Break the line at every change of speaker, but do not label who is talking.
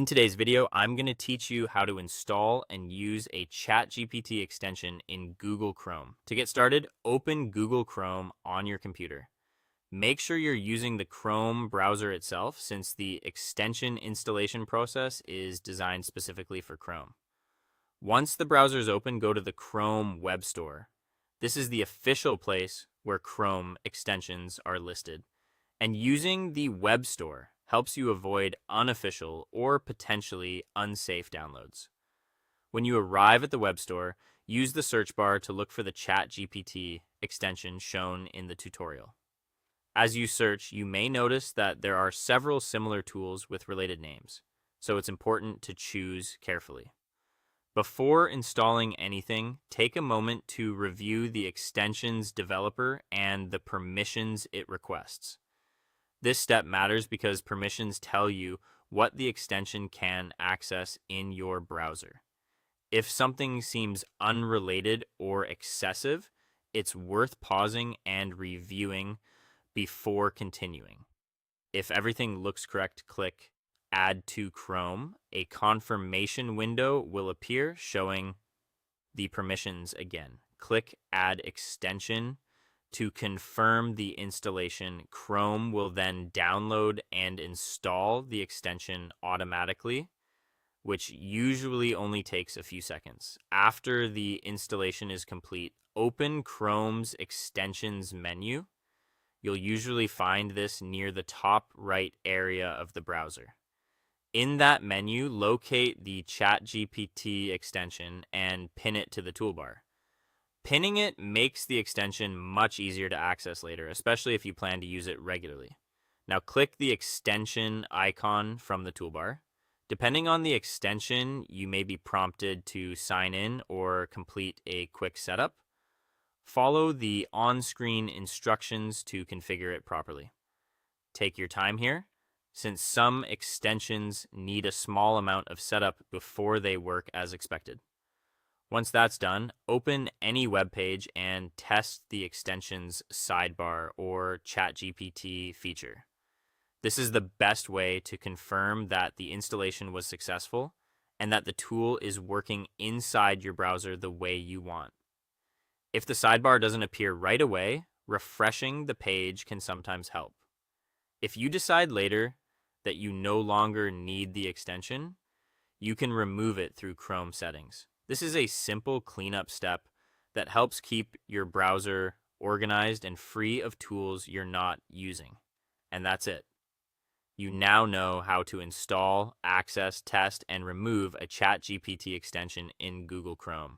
In today's video, I'm going to teach you how to install and use a ChatGPT extension in Google Chrome. To get started, open Google Chrome on your computer. Make sure you're using the Chrome browser itself, since the extension installation process is designed specifically for Chrome. Once the browser is open, go to the Chrome Web Store. This is the official place where Chrome extensions are listed. And using the Web Store helps you avoid unofficial or potentially unsafe downloads. When you arrive at the Web Store, use the search bar to look for the ChatGPT extension shown in the tutorial. As you search, you may notice that there are several similar tools with related names, so it's important to choose carefully. Before installing anything, take a moment to review the extension's developer and the permissions it requests. This step matters because permissions tell you what the extension can access in your browser. If something seems unrelated or excessive, it's worth pausing and reviewing before continuing. If everything looks correct, click Add to Chrome. A confirmation window will appear showing the permissions again. Click Add Extension to confirm the installation. Chrome will then download and install the extension automatically, which usually only takes a few seconds. After the installation is complete, open Chrome's extensions menu. You'll usually find this near the top right area of the browser. In that menu, locate the ChatGPT extension and pin it to the toolbar. Pinning it makes the extension much easier to access later, especially if you plan to use it regularly. Now click the extension icon from the toolbar. Depending on the extension, you may be prompted to sign in or complete a quick setup. Follow the on-screen instructions to configure it properly. Take your time here, since some extensions need a small amount of setup before they work as expected. Once that's done, open any web page and test the extension's sidebar or ChatGPT feature. This is the best way to confirm that the installation was successful and that the tool is working inside your browser the way you want. If the sidebar doesn't appear right away, refreshing the page can sometimes help. If you decide later that you no longer need the extension, you can remove it through Chrome settings. This is a simple cleanup step that helps keep your browser organized and free of tools you're not using. And that's it. You now know how to install, access, test, and remove a ChatGPT extension in Google Chrome.